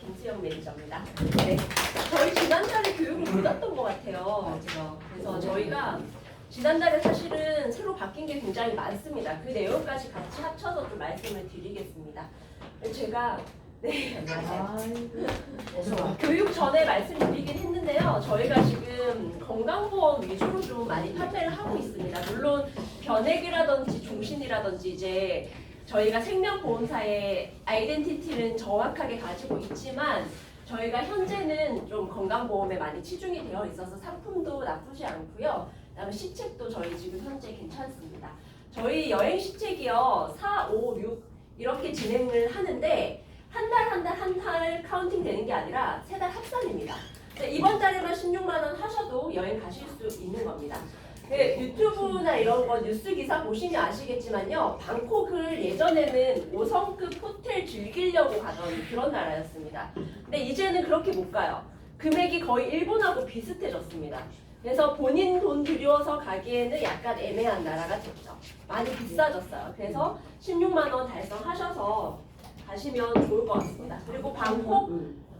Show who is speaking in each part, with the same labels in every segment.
Speaker 1: 김수영 매니저입니다. 네, 저희 지난달에 교육을 받았던 것 같아요. 그래서 저희가 지난달에 사실은 새로 바뀐 게 굉장히 많습니다. 그 내용까지 같이 합쳐서 좀 말씀을 드리겠습니다. 제가 교육 전에 말씀드리긴 했는데요. 저희가 지금 건강보험 위주로 좀 많이 판매를 하고 있습니다. 물론 변액이라든지 종신이라든지 이제 저희가 생명보험사의 아이덴티티는 정확하게 가지고 있지만 저희가 현재는 좀 건강보험에 많이 치중이 되어 있어서 상품도 나쁘지 않고요. 그다음에 시책도 저희 지금 현재 괜찮습니다. 저희 여행 시책이요 4, 5, 6 이렇게 진행을 하는데 한 달 카운팅 되는 게 아니라 세 달 합산입니다. 이번 달에만 16만 원 하셔도 여행 가실 수 있는 겁니다. 유튜브나 이런 거 뉴스 기사 보시면 아시겠지만요. 방콕을 예전에는 5성급 호텔 즐기려고 가던 그런 나라였습니다. 근데 이제는 그렇게 못 가요. 금액이 거의 일본하고 비슷해졌습니다. 그래서 본인 돈 들여서 가기에는 약간 애매한 나라가 됐죠. 많이 비싸졌어요. 그래서 16만 원 달성하셔서 가시면 좋을 것 같습니다. 그리고 방콕,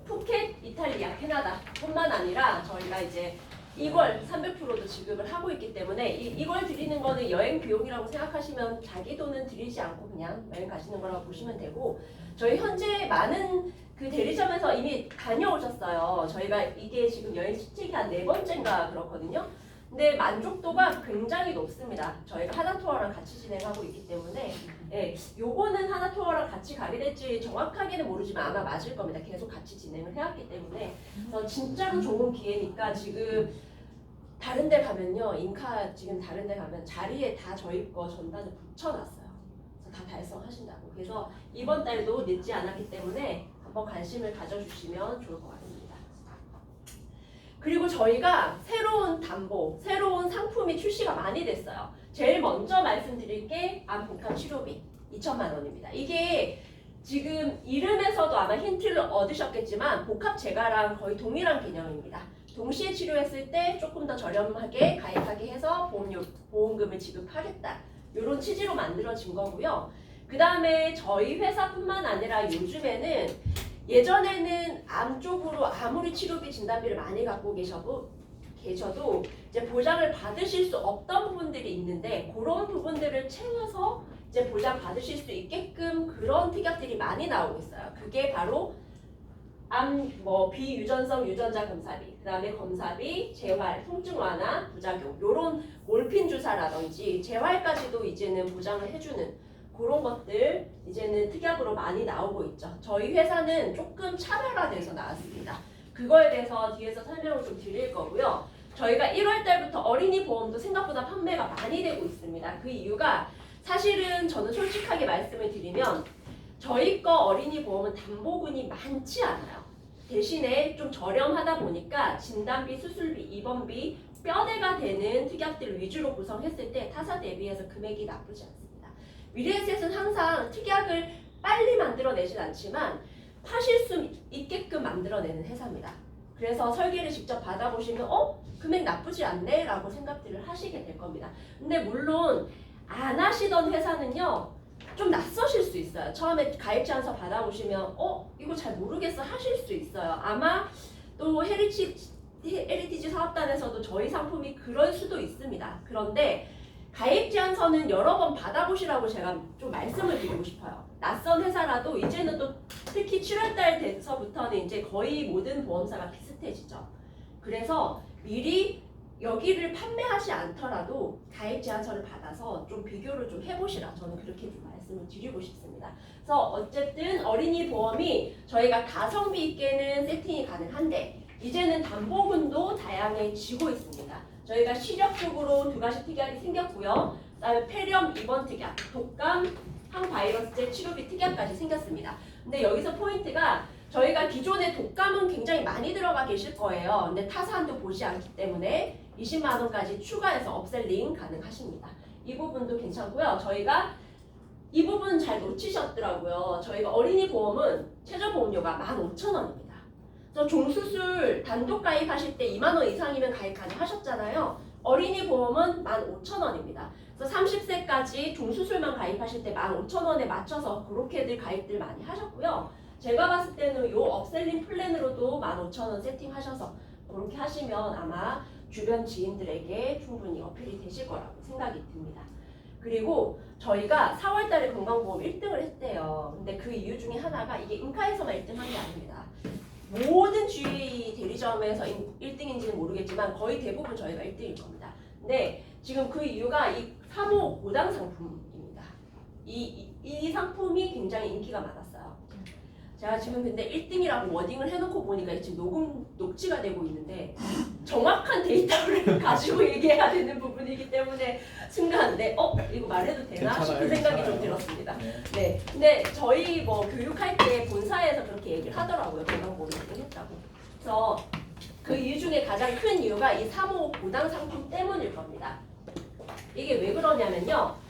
Speaker 1: 푸켓, 이탈리아, 캐나다 뿐만 아니라 저희가 이제 이걸 300%도 지급을 하고 있기 때문에 이걸 드리는 거는 여행 비용이라고 생각하시면 자기 돈은 드리지 않고 그냥 여행 가시는 거라고 보시면 되고 저희 현재 많은 그 대리점에서 이미 다녀오셨어요. 저희가 이게 지금 여행 시책이 한 4번째인가 그렇거든요. 근데 만족도가 굉장히 높습니다. 저희가 하나투어랑 같이 진행하고 있기 때문에 요거는 하나투어랑 같이 가게 될지 정확하게는 모르지만 아마 맞을 겁니다. 계속 같이 진행을 해왔기 때문에 그래서 진짜로 좋은 기회니까 지금 다른 데 가면요. 인카 지금 다른 데 가면 자리에 다 저희 거 전단을 붙여놨어요. 그래서 다 달성하신다고. 그래서 이번 달도 늦지 않았기 때문에 한번 관심을 가져주시면 좋을 것 같습니다. 그리고 저희가 새로운 담보, 새로운 상품이 출시가 많이 됐어요. 제일 먼저 말씀드릴 게 암 복합 치료비 2천만 원입니다. 이게 지금 이름에서도 아마 힌트를 얻으셨겠지만 복합 재가랑 거의 동일한 개념입니다. 동시에 치료했을 때 조금 더 저렴하게 가입하게 해서 보험금을 지급하겠다. 이런 취지로 만들어진 거고요. 그 다음에 저희 회사뿐만 아니라 요즘에는 예전에는 암 쪽으로 아무리 치료비 진단비를 많이 갖고 계셔도 이제 보장을 받으실 수 없던 부분들이 있는데 그런 부분들을 채워서 이제 보장 받으실 수 있게끔 그런 특약들이 많이 나오고 있어요. 그게 바로 암 비유전성 유전자 검사비, 그다음에 검사비, 재활, 통증 완화, 부작용 요런 몰핀 주사라든지 재활까지도 이제는 보장을 해주는 그런 것들 이제는 특약으로 많이 나오고 있죠. 저희 회사는 조금 차별화돼서 나왔습니다. 그거에 대해서 뒤에서 설명을 좀 드릴 거고요. 저희가 1월 달부터 어린이 보험도 생각보다 판매가 많이 되고 있습니다. 그 이유가 사실은 저는 솔직하게 말씀을 드리면 저희 거 어린이 보험은 담보군이 많지 않아요. 대신에 좀 저렴하다 보니까 진단비, 수술비, 입원비, 뼈대가 되는 특약들 위주로 구성했을 때 타사 대비해서 금액이 나쁘지 않습니다. 위리에셋은 항상 특약을 빨리 만들어내진 않지만 파실 수 있게끔 만들어내는 회사입니다. 그래서 설계를 직접 받아보시면 금액 나쁘지 않네 라고 생각들을 하시게 될 겁니다. 근데 물론 안 하시던 회사는요 좀 낯서실 수 있어요. 처음에 가입 제안서 받아보시면 이거 잘 모르겠어 하실 수 있어요. 아마 또 헤리티지 사업단에서도 저희 상품이 그럴 수도 있습니다. 그런데 가입 제안서는 여러 번 받아보시라고 제가 좀 말씀을 드리고 싶어요. 낯선 회사라도 이제는 또 특히 7월달 돼서부터는 이제 거의 모든 보험사가 비슷해지죠. 그래서 미리 여기를 판매하지 않더라도 가입 제안서를 받아서 좀 비교를 좀 해보시라 저는 그렇게 좀 말씀을 드리고 싶습니다. 그래서 어쨌든 어린이 보험이 저희가 가성비 있게는 세팅이 가능한데 이제는 담보군도 다양해지고 있습니다. 저희가 시력적으로 2가지 특약이 생겼고요. 그다음에 폐렴 입원 특약, 독감, 항바이러스제 치료비 특약까지 생겼습니다. 근데 여기서 포인트가 저희가 기존에 독감은 굉장히 많이 들어가 계실 거예요. 근데 타사한도 보지 않기 때문에 20만 원까지 추가해서 업셀링 가능하십니다. 이 부분도 괜찮고요. 저희가 이 부분 잘 놓치셨더라고요. 저희가 어린이 보험은 최저보험료가 15,000원입니다. 그래서 종수술 단독 가입하실 때 2만 원 이상이면 가입 가능하셨잖아요. 어린이 보험은 15,000원입니다. 그래서 30세까지 종수술만 가입하실 때 15,000원에 맞춰서 그렇게들 가입들 많이 하셨고요. 제가 봤을 때는 요 업셀링 플랜으로도 15,000원 세팅하셔서 그렇게 하시면 아마 주변 지인들에게 충분히 어필이 되실 거라고 생각이 듭니다. 그리고 저희가 4월 달에 건강보험 1등을 했대요. 근데 그 이유 중에 하나가 이게 인카에서만 1등 한 게 아닙니다. 모든 GA 대리점에서 1등인지는 모르겠지만 거의 대부분 저희가 1등일 겁니다. 근데 지금 그 이유가 이 3호 고당 상품입니다. 이 상품이 굉장히 인기가 많았어요. 제가 지금 근데 1등이라고 워딩을 해놓고 보니까 지금 녹취가 되고 있는데 정확한 데이터를 가지고 얘기해야 되는 부분이기 때문에 순간 이거 말해도 되나 싶은 생각이 좀 들었습니다. 네. 근데 저희 뭐 교육할 때 본사에서 그렇게 얘기를 하더라고요. 건강보험 1등 했다고. 그래서 그 이유 중에 가장 큰 이유가 이 3호 고당 상품 때문일 겁니다. 이게 왜 그러냐면요.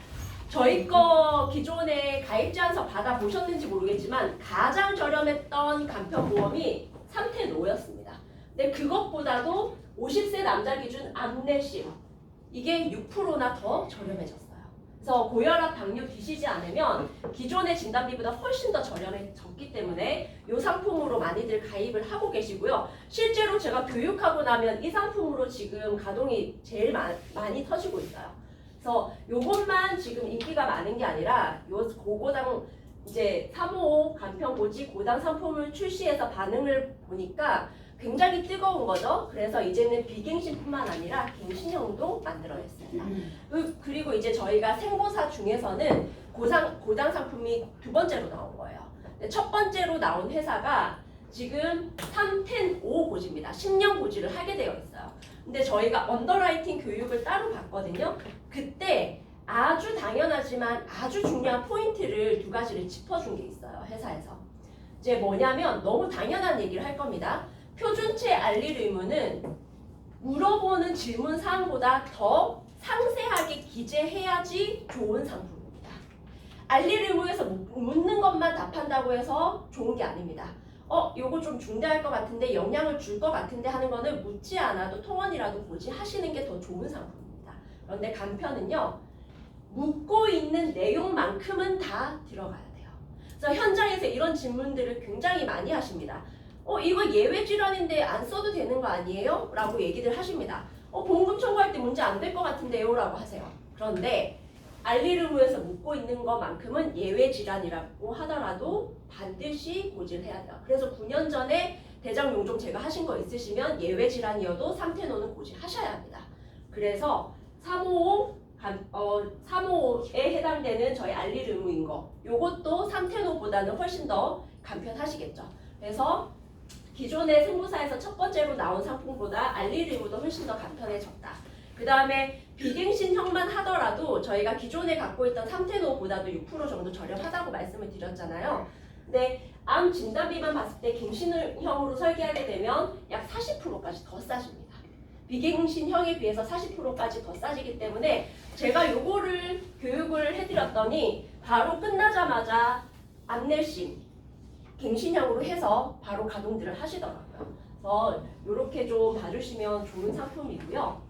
Speaker 1: 저희 거 기존에 가입제한서 받아보셨는지 모르겠지만 가장 저렴했던 간편보험이 3텐5였습니다. 근데 그것보다도 50세 남자 기준 암내심 이게 6%나 더 저렴해졌어요. 그래서 고혈압, 당뇨 드시지 않으면 기존의 진단비보다 훨씬 더 저렴해졌기 때문에 이 상품으로 많이들 가입을 하고 계시고요. 실제로 제가 교육하고 나면 이 상품으로 지금 가동이 제일 많이 터지고 있어요. 그래서 요것만 지금 인기가 많은 게 아니라 요 고고당 이제 3호 간편 고지 고당 상품을 출시해서 반응을 보니까 굉장히 뜨거운 거죠. 그래서 이제는 비갱신뿐만 아니라 갱신형도 만들어냈습니다. 그리고 이제 저희가 생보사 중에서는 고당 상품이 두 번째로 나온 거예요. 첫 번째로 나온 회사가 지금 3텐 5 고지입니다. 10년 고지를 하게 되어 있어요. 근데 저희가 언더라이팅 교육을 따로 받거든요. 그때 아주 당연하지만 아주 중요한 포인트를 두 가지를 짚어준 게 있어요. 회사에서. 이제 뭐냐면 너무 당연한 얘기를 할 겁니다. 표준체 알릴 의무는 물어보는 질문 사항보다 더 상세하게 기재해야지 좋은 상품입니다. 알릴 의무에서 묻는 것만 답한다고 해서 좋은 게 아닙니다. 요거 좀 중대할 것 같은데 영향을 줄 것 같은데 하는 거는 묻지 않아도 통원이라도 보지 하시는 게 더 좋은 상품입니다. 그런데 간편은요. 묻고 있는 내용만큼은 다 들어가야 돼요. 그래서 현장에서 이런 질문들을 굉장히 많이 하십니다. 이거 예외 질환인데 안 써도 되는 거 아니에요? 라고 얘기들 하십니다. 보험금 청구할 때 문제 안 될 것 같은데요? 라고 하세요. 그런데 알릴 의무에서 묻고 있는 것만큼은 예외 질환이라고 하더라도 반드시 고지를 해야 돼요. 그래서 9년 전에 대장 용종 제가 하신 거 있으시면 예외 질환이어도 3텐5는 고지하셔야 합니다. 그래서 355에 해당되는 저희 알릴 의무인 거 요것도 3텐5보다는 훨씬 더 간편하시겠죠. 그래서 기존의 생보사에서 첫 번째로 나온 상품보다 알릴 의무도 훨씬 더 간편해졌다. 그 다음에 비갱신형만 하더라도 저희가 기존에 갖고 있던 3텐5보다도 6% 정도 저렴하다고 말씀을 드렸잖아요. 근데 암 진단비만 봤을 때 갱신형으로 설계하게 되면 약 40%까지 더 싸집니다. 비갱신형에 비해서 40%까지 더 싸지기 때문에 제가 요거를 교육을 해드렸더니 바로 끝나자마자 암내심 갱신형으로 해서 바로 가동들을 하시더라고요. 그래서 이렇게 좀 봐주시면 좋은 상품이고요.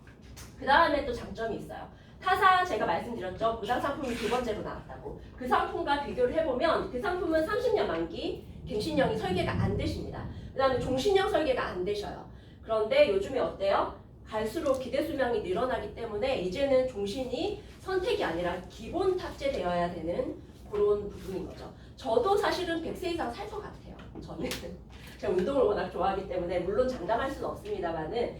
Speaker 1: 그 다음에 또 장점이 있어요. 타사 제가 말씀드렸죠. 고당 상품이 두 번째로 나왔다고. 그 상품과 비교를 해보면 그 상품은 30년 만기 갱신형이 설계가 안 되십니다. 그 다음에 종신형 설계가 안 되셔요. 그런데 요즘에 어때요? 갈수록 기대 수명이 늘어나기 때문에 이제는 종신이 선택이 아니라 기본 탑재되어야 되는 그런 부분인 거죠. 저도 사실은 100세 이상 살 것 같아요. 저는 제가 운동을 워낙 좋아하기 때문에 물론 장담할 수는 없습니다만은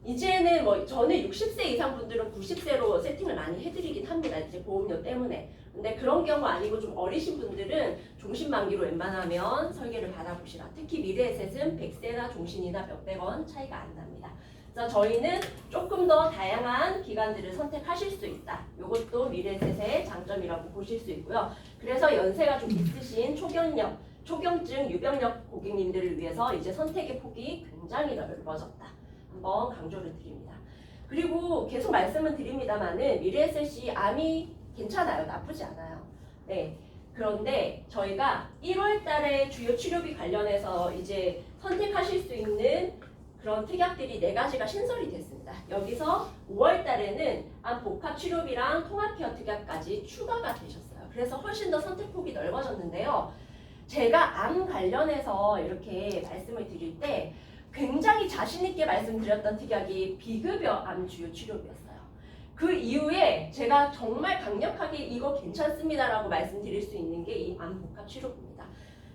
Speaker 1: 이제는 뭐 저는 60세 이상 분들은 90세로 세팅을 많이 해드리긴 합니다. 이제 보험료 때문에. 근데 그런 경우 아니고 좀 어리신 분들은 종신 만기로 웬만하면 설계를 받아보시라. 특히 미래에셋은 100세나 종신이나 몇백 원 차이가 안 납니다. 그래서 저희는 조금 더 다양한 기간들을 선택하실 수 있다. 이것도 미래에셋의 장점이라고 보실 수 있고요. 그래서 연세가 좀 있으신 초경증, 유병력 고객님들을 위해서 이제 선택의 폭이 굉장히 넓어졌다. 한번 강조를 드립니다. 그리고 계속 말씀을 드립니다만은 미래에셋이 암이 괜찮아요. 나쁘지 않아요. 네. 그런데 저희가 1월 달에 주요 치료비 관련해서 이제 선택하실 수 있는 그런 특약들이 4가지가 신설이 됐습니다. 여기서 5월 달에는 암 복합 치료비랑 통합케어 특약까지 추가가 되셨어요. 그래서 훨씬 더 선택폭이 넓어졌는데요. 제가 암 관련해서 이렇게 말씀을 드릴 때 굉장히 자신 있게 말씀드렸던 특약이 비급여 암 주요 치료비였어요. 그 이후에 제가 정말 강력하게 이거 괜찮습니다라고 말씀드릴 수 있는 게 이 암 복합 치료비입니다.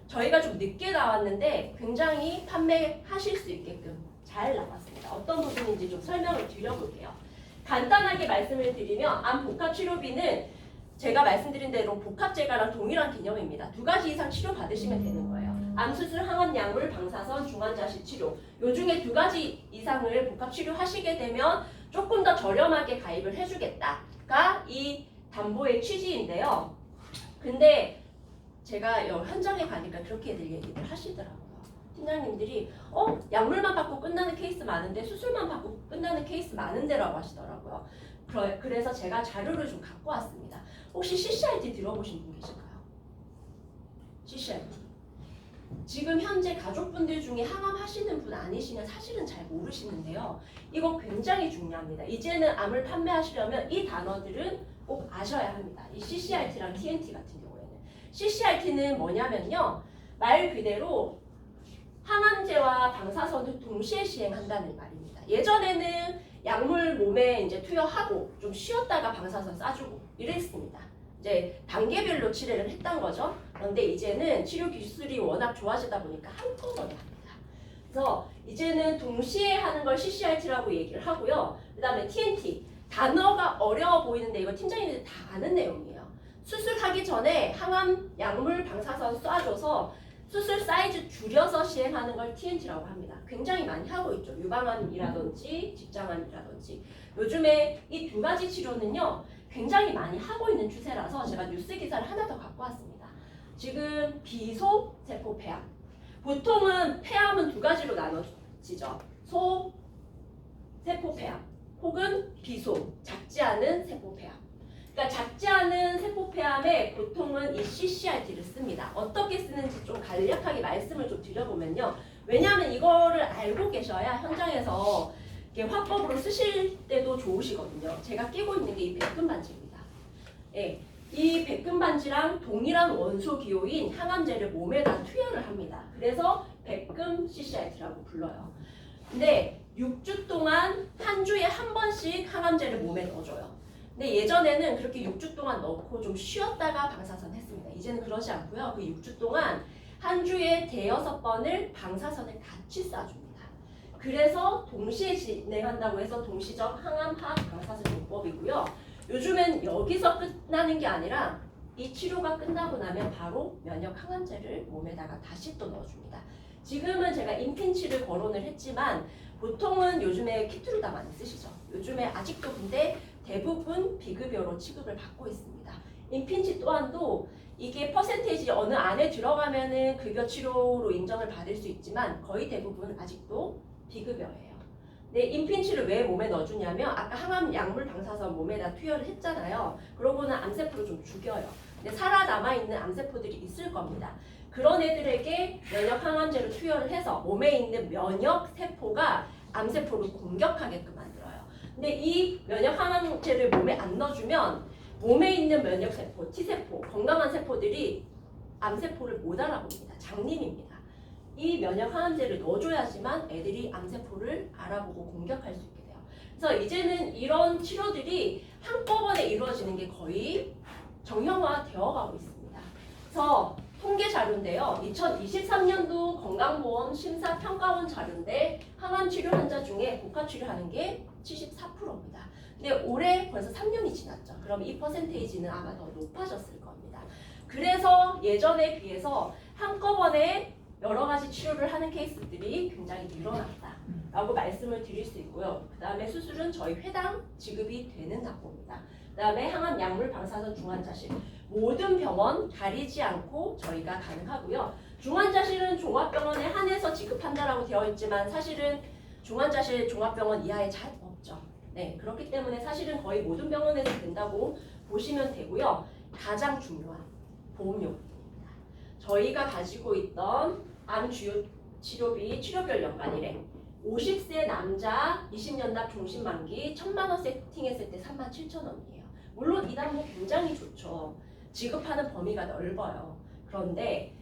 Speaker 1: 저희가 좀 늦게 나왔는데 굉장히 판매하실 수 있게끔 잘 나왔습니다. 어떤 부분인지 좀 설명을 드려볼게요. 간단하게 말씀을 드리면 암 복합 치료비는 제가 말씀드린 대로 복합제가랑 동일한 개념입니다. 2가지 이상 치료 받으시면 되는 거예요. 암수술, 항암, 약물, 방사선, 중환자실 치료. 요 중에 2가지 이상을 복합 치료하시게 되면 조금 더 저렴하게 가입을 해주겠다가 이 담보의 취지인데요. 근데 제가 현장에 가니까 그렇게들 얘기를 하시더라고요. 팀장님들이 약물만 받고 끝나는 케이스 많은데 수술만 받고 끝나는 케이스 많은데라고 하시더라고요. 그래서 제가 자료를 좀 갖고 왔습니다. 혹시 CCRT 들어보신 분 계실까요? CCRT. 지금 현재 가족분들 중에 항암 하시는 분 아니시면 사실은 잘 모르시는데요. 이거 굉장히 중요합니다. 이제는 암을 판매하시려면 이 단어들은 꼭 아셔야 합니다. 이 CCRT랑 TNT 같은 경우에는. CCRT는 뭐냐면요. 말 그대로 항암제와 방사선을 동시에 시행한다는 말입니다. 예전에는 약물 몸에 이제 투여하고 좀 쉬었다가 방사선 쏴주고 이랬습니다. 이제 단계별로 치료를 했던 거죠. 그런데 이제는 치료 기술이 워낙 좋아지다 보니까 한꺼번에 합니다. 그래서 이제는 동시에 하는 걸 CCRT라고 얘기를 하고요. 그 다음에 TNT. 단어가 어려워 보이는데 이거 팀장님들이 다 아는 내용이에요. 수술하기 전에 항암, 약물, 방사선 쏴줘서 수술 사이즈 줄여서 시행하는 걸 TNT라고 합니다. 굉장히 많이 하고 있죠. 유방암이라든지 직장암이라든지. 요즘에 이 2가지 치료는요. 굉장히 많이 하고 있는 추세라서 제가 뉴스 기사를 하나 더 갖고 왔습니다. 지금 비소 세포 폐암. 보통은 폐암은 2가지로 나눠지죠. 소 세포 폐암 혹은 비소 작지 않은 세포 폐암. 그러니까 작지 않은 세포 폐암에 보통은 이 CCRT를 씁니다. 어떻게 쓰는지 좀 간략하게 말씀을 좀 드려보면요. 왜냐하면 이거를 알고 계셔야 현장에서 화법으로 쓰실 때도 좋으시거든요. 제가 끼고 있는 게 이 백금 반지입니다. 예, 이 백금 반지랑 동일한 원소 기호인 항암제를 몸에다 투여를 합니다. 그래서 백금 CCRT라고 불러요. 근데 6주 동안 한 주에 한 번씩 항암제를 몸에 넣어줘요. 근데 예전에는 그렇게 6주 동안 넣고 좀 쉬었다가 방사선 했습니다. 이제는 그러지 않고요. 그 6주 동안 한 주에 5-6번을 방사선을 같이 쏴줍니다. 그래서 동시에 진행한다고 해서 동시적 항암, 항, 방사선 요법이고요. 요즘엔 여기서 끝나는 게 아니라 이 치료가 끝나고 나면 바로 면역 항암제를 몸에다가 다시 또 넣어줍니다. 지금은 제가 임핀치를 거론을 했지만 보통은 요즘에 키트루다 많이 쓰시죠. 요즘에 아직도 근데 대부분 비급여로 취급을 받고 있습니다. 임핀치 또한도 이게 퍼센테이지 어느 안에 들어가면은 급여 치료로 인정을 받을 수 있지만 거의 대부분 아직도 비급여예요. 근데 임핀치를 왜 몸에 넣어주냐면 아까 항암 약물 방사선 몸에다 투여를 했잖아요. 그러고는 암세포를 좀 죽여요. 근데 살아남아있는 암세포들이 있을 겁니다. 그런 애들에게 면역 항암제를 투여를 해서 몸에 있는 면역 세포가 암세포를 공격하게끔 만들어요. 근데 이 면역 항암제를 몸에 안 넣어주면 몸에 있는 면역 세포, T세포, 건강한 세포들이 암세포를 못 알아봅니다. 장님입니다. 이 면역 항암제를 넣어줘야지만 애들이 암세포를 알아보고 공격할 수 있게 돼요. 그래서 이제는 이런 치료들이 한꺼번에 이루어지는 게 거의 정형화 되어가고 있습니다. 그래서 통계 자료인데요. 2023년도 건강보험 심사평가원 자료인데 항암 치료 환자 중에 복합 치료하는 게 74%입니다. 근데 올해 벌써 3년이 지났죠. 그럼 이 퍼센테이지는 아마 더 높아졌을 겁니다. 그래서 예전에 비해서 한꺼번에 여러 가지 치료를 하는 케이스들이 굉장히 늘어났다라고 말씀을 드릴 수 있고요. 그 다음에 수술은 저희 회당 지급이 되는 담보입니다. 그 다음에 항암 약물 방사선 중환자실 모든 병원 가리지 않고 저희가 가능하고요. 중환자실은 종합병원에 한해서 지급한다라고 되어 있지만 사실은 중환자실 종합병원 이하에 잘 없죠. 네, 그렇기 때문에 사실은 거의 모든 병원에서 된다고 보시면 되고요. 가장 중요한 보험료입니다. 저희가 가지고 있던 암 주요 치료비 치료별 연간 일행 50세 남자 20년납 종신만기 1,000만 원 세팅했을 때 37,000원이에요. 물론 이 담보 굉장히 좋죠. 지급하는 범위가 넓어요. 그런데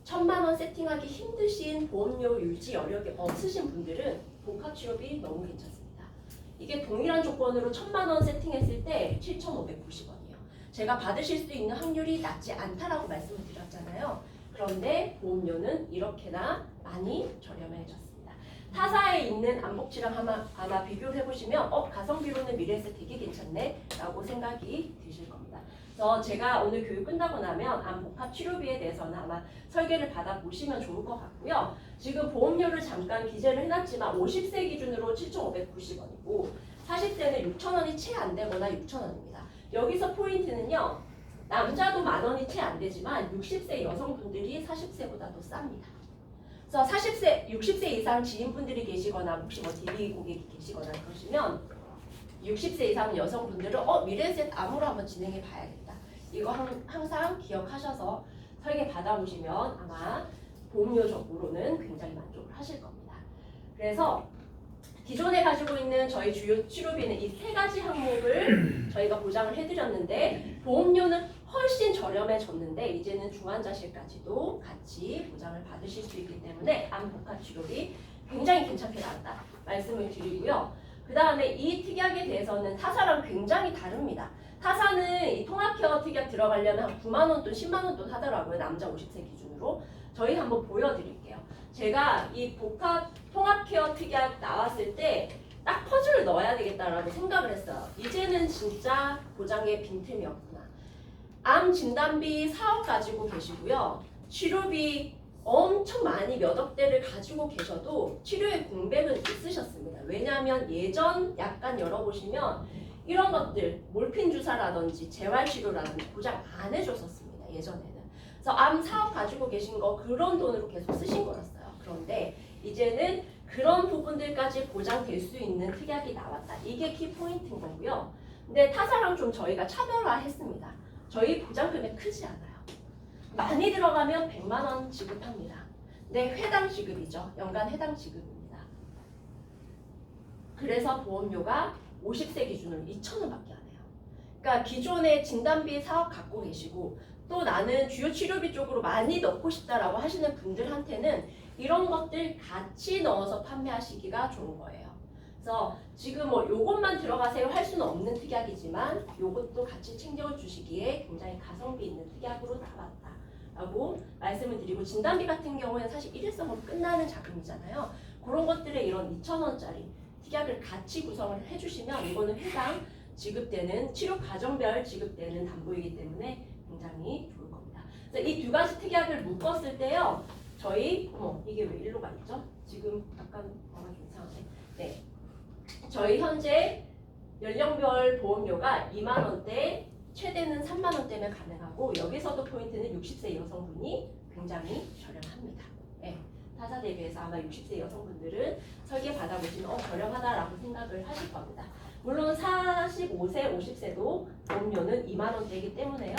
Speaker 1: 1,000만 원 세팅하기 힘드신 보험료 유지 여력이 없으신 분들은 복합치료비 너무 괜찮습니다. 이게 동일한 조건으로 1,000만 원 세팅했을 때 7,590원이에요. 제가 받으실 수 있는 확률이 낮지 않다라고 말씀을 드렸잖아요. 그런데 보험료는 이렇게나 많이 저렴해졌습니다. 타사에 있는 암복지랑 아마 비교를 해보시면 가성비로는 미래에셋 되게 괜찮네 라고 생각이 드실 겁니다. 그래서 제가 오늘 교육 끝나고 나면 암복합 치료비에 대해서는 아마 설계를 받아보시면 좋을 것 같고요. 지금 보험료를 잠깐 기재를 해놨지만 50세 기준으로 7,590원이고 40세는 6,000원이 채 안 되거나 6,000원입니다. 여기서 포인트는요. 남자도 10,000원이 채 안 되지만 60세 여성분들이 40세보다 더 쌉니다. 그래서 60세 이상 지인분들이 계시거나 혹시 뭐 DB 고객이 계시거나 그러시면 60세 이상 여성분들은 미래에셋 암으로 한번 진행해 봐야겠다. 이거 항상 기억하셔서 설계 받아보시면 아마 보험료적으로는 굉장히 만족을 하실 겁니다. 그래서 기존에 가지고 있는 저희 주요 치료비는 이 3가지 항목을 저희가 보장을 해드렸는데 보험료는 훨씬 저렴해졌는데 이제는 중환자실까지도 같이 보장을 받으실 수 있기 때문에 암복합 치료비 굉장히 괜찮게 나왔다 말씀을 드리고요. 그 다음에 이 특약에 대해서는 타사랑 굉장히 다릅니다. 타사는 이 통합케어 특약 들어가려면 한 9만 원 돈, 10만 원 돈 하더라고요. 남자 50세 기준으로. 저희 한번 보여드릴게요. 제가 이 복합 통합케어 특약 나왔을 때 딱 퍼즐을 넣어야 되겠다라고 생각을 했어요. 이제는 진짜 보장의 빈틈이 없구나. 암 진단비 4억 가지고 계시고요. 치료비 엄청 많이 몇 억대를 가지고 계셔도 치료의 공백은 있으셨습니다. 왜냐하면 예전 약관 열어보시면 이런 것들 몰핀 주사라든지 재활치료라든지 보장 안 해줬었습니다. 예전에는. 그래서 암 4억 가지고 계신 거 그런 돈으로 계속 쓰신 거였어요. 그런데 이제는 그런 부분들까지 보장될 수 있는 특약이 나왔다. 이게 키포인트인 거고요. 근데 타사랑 좀 저희가 차별화했습니다. 저희 보장 금액 크지 않아요. 많이 들어가면 100만 원 지급합니다. 네, 회당 지급이죠. 연간 회당 지급입니다. 그래서 보험료가 50세 기준으로 2,000원밖에 안 해요. 그러니까 기존에 진단비 4억 갖고 계시고 또 나는 주요 치료비 쪽으로 많이 넣고 싶다라고 하시는 분들한테는 이런 것들 같이 넣어서 판매하시기가 좋은 거예요. 그래서 지금 뭐 요것만 들어가세요 할 수는 없는 특약이지만 요것도 같이 챙겨주시기에 굉장히 가성비 있는 특약으로 나왔다라고 말씀을 드리고 진단비 같은 경우에는 사실 일회성으로 끝나는 자금이잖아요. 그런 것들에 이런 2,000원짜리 특약을 같이 구성을 해주시면 이거는 회당 지급되는 치료 과정별 지급되는 담보이기 때문에 굉장히 좋을 겁니다. 그래서 이 2가지 특약을 묶었을 때요. 저희 이게 왜 일로 가 있죠? 지금 약간 좀 이상하네. 네. 저희 현재 연령별 보험료가 2만 원대, 최대는 3만 원대면 가능하고 여기서도 포인트는 60세 여성분이 굉장히 저렴합니다. 네. 타사 대비해서 아마 60세 여성분들은 설계 받아보시면 저렴하다라고 생각을 하실 겁니다. 물론 45세, 50세도 보험료는 2만 원대이기 때문에요.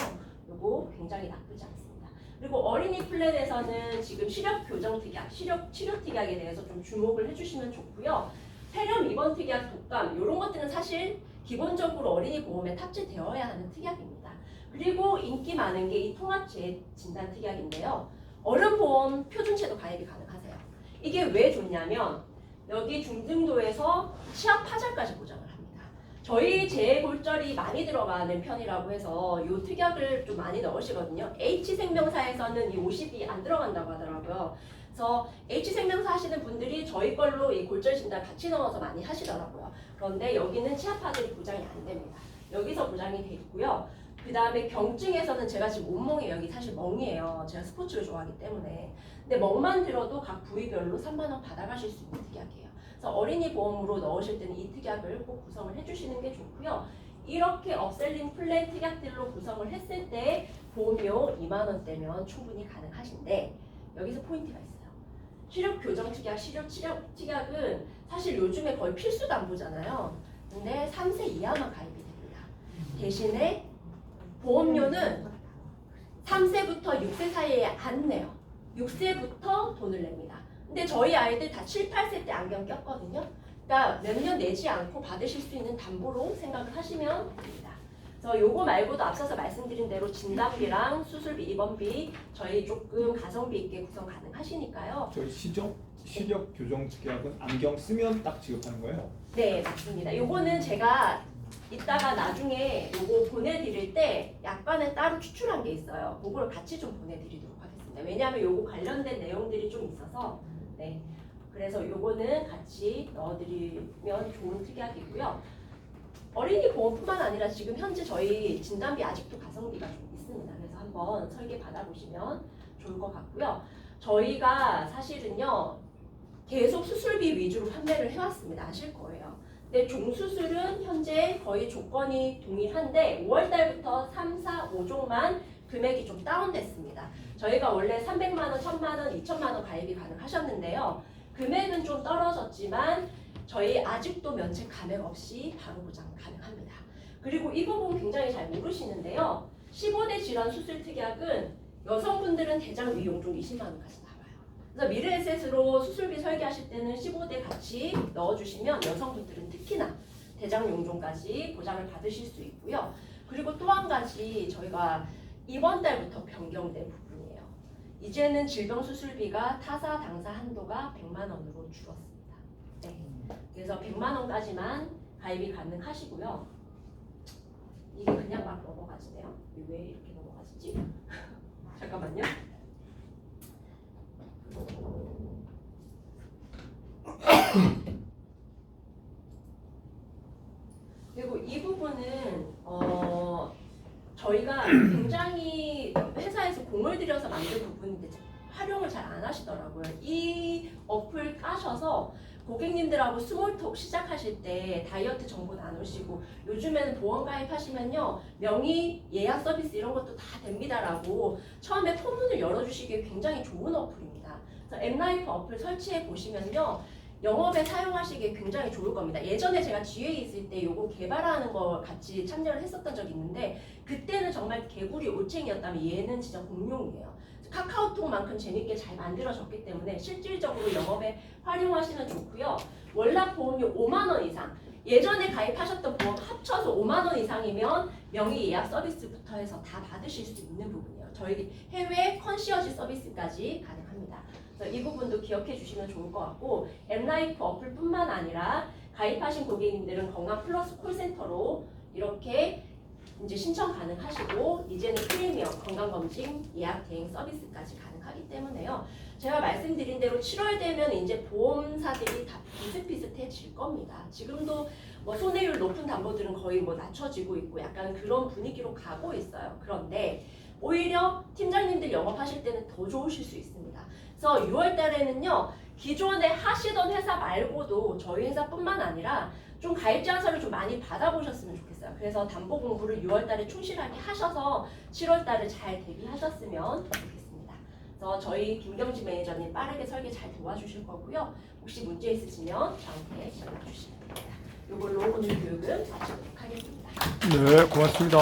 Speaker 1: 요거 굉장히 나쁘지 않습니다. 그리고 어린이 플랜에서는 지금 시력 교정 특약, 시력 치료 특약에 대해서 좀 주목을 해주시면 좋고요. 폐렴 입원 특약, 독감 이런 것들은 사실 기본적으로 어린이 보험에 탑재되어야 하는 특약입니다. 그리고 인기 많은 게 이 통합 진단 특약인데요. 어른 보험 표준체도 가입이 가능하세요. 이게 왜 좋냐면 여기 중등도에서 치아 파절까지 보장을 합니다. 저희 재골절이 많이 들어가는 편이라고 해서 이 특약을 좀 많이 넣으시거든요. H생명사에서는 이 50이 안 들어간다고 하더라고요. 그래서 H생명사 하시는 분들이 저희 걸로 이 골절 진단 같이 넣어서 많이 하시더라고요. 그런데 여기는 치아 파절이 보장이 안 됩니다. 여기서 보장이 돼 있고요. 그 다음에 경증에서는 제가 지금 온멍이 여기 사실 멍이에요. 제가 스포츠를 좋아하기 때문에. 근데 멍만 들어도 각 부위별로 3만 원 받아가실 수 있는 특약이에요. 그래서 어린이 보험으로 넣으실 때는 이 특약을 꼭 구성을 해주시는 게 좋고요. 이렇게 업셀링 플랜 특약들로 구성을 했을 때 보험료 2만 원대면 충분히 가능하신데 여기서 포인트가 있어요. 시력 교정 특약, 시력 치료 특약은 사실 요즘에 거의 필수 담보잖아요. 근데 3세 이하만 가입이 됩니다. 대신에 보험료는 3세부터 6세 사이에 안 내요. 6세부터 돈을 냅니다. 근데 저희 아이들 다 7, 8세 때 안경 꼈거든요. 그러니까 몇 년 내지 않고 받으실 수 있는 담보로 생각을 하시면 됩니다. 그래서 그래서 요거 말고도 앞서서 말씀드린 대로 진단비랑 수술비, 입원비 저희 조금 가성비 있게 구성 가능하시니까요.
Speaker 2: 저희 시력 교정 특약은 안경 쓰면 딱 지급하는 거예요?
Speaker 1: 네, 맞습니다. 요거는 제가 이따가 나중에 요거 보내드릴 때 약관에 따로 추출한 게 있어요. 그걸 같이 좀 보내드리도록 하겠습니다. 왜냐하면 요거 관련된 내용들이 좀 있어서 네, 그래서 요거는 같이 넣어드리면 좋은 특약이고요. 어린이 보험뿐만 아니라 지금 현재 저희 진단비 아직도 가성비가 좀 있습니다. 그래서 한번 설계 받아보시면 좋을 것 같고요. 저희가 사실은요 계속 수술비 위주로 판매를 해왔습니다. 아실 거예요. 근데 종수술은 현재 거의 조건이 동일한데 5월 달부터 3, 4, 5종만 금액이 좀 다운됐습니다. 저희가 원래 300만 원, 1000만 원, 2000만 원 가입이 가능하셨는데요. 금액은 좀 떨어졌지만 저희 아직도 면책 감액 없이 바로 보장 가능합니다. 그리고 이 부분 굉장히 잘 모르시는데요. 15대 질환 수술 특약은 여성분들은 대장 위용종 20만 원까지 나와요. 그래서 미래에셋으로 수술비 설계하실 때는 15대 같이 넣어주시면 여성분들은 특히나 대장 용종까지 보장을 받으실 수 있고요. 그리고 또 한 가지 저희가 이번 달부터 변경된 부분이에요. 이제는 질병 수술비가 타사 당사 한도가 100만 원으로 줄었습니다. 네. 그래서 100만 원까지만 가입이 가능하시고요. 이게 그냥 막 넘어가지네요. 왜 이렇게 넘어가지지? 잠깐만요. 그리고 이 부분은 저희가 굉장히 회사에서 공을 들여서 만든 부분인데 활용을 잘 안 하시더라고요. 이 어플 까셔서 고객님들하고 스몰톡 시작하실 때 다이어트 정보 나누시고 요즘에는 보험 가입하시면요 명의 예약 서비스 이런 것도 다 됩니다라고 처음에 포문을 열어주시기에 굉장히 좋은 어플입니다. 그래서 엠라이프 어플 설치해 보시면요 영업에 사용하시기에 굉장히 좋을 겁니다. 예전에 제가 GA 있을 때 요거 개발하는 거 같이 참여를 했었던 적이 있는데 그때는 정말 개구리 올챙이였다면 얘는 진짜 공룡이에요. 카카오톡만큼 재밌게 잘 만들어졌기 때문에 실질적으로 영업에 활용하시면 좋고요. 월납 보험료 5만 원 이상 예전에 가입하셨던 보험 합쳐서 5만 원 이상이면 명의 예약 서비스부터 해서 다 받으실 수 있는 부분이에요. 저희 해외 컨시어지 서비스까지 가능합니다. 그래서 이 부분도 기억해 주시면 좋을 것 같고 엠라이프 어플뿐만 아니라 가입하신 고객님들은 건강 플러스 콜센터로 이렇게 이제 신청 가능하시고 이제는 프리미엄 건강검진 예약 대행 서비스까지 가능하기 때문에요. 제가 말씀드린 대로 7월 되면 이제 보험사들이 다 비슷비슷해질 겁니다. 지금도 뭐 손해율 높은 담보들은 거의 뭐 낮춰지고 있고 약간 그런 분위기로 가고 있어요. 그런데 오히려 팀장님들 영업하실 때는 더 좋으실 수 있습니다. 그래서 6월 달에는요. 기존에 하시던 회사 말고도 저희 회사뿐만 아니라 좀 가입자 서를 좀 많이 받아보셨으면 좋겠어요. 그래서 담보 공부를 6월 달에 충실하게 하셔서 7월 달을 잘 대비하셨으면 좋겠습니다. 그래서 저희 김경지 매니저님 빠르게 설계 잘 도와주실 거고요. 혹시 문제 있으시면 저한테 연락 주시면 됩니다. 이걸로 오늘 교육은 마치도록 하겠습니다.
Speaker 2: 네, 고맙습니다.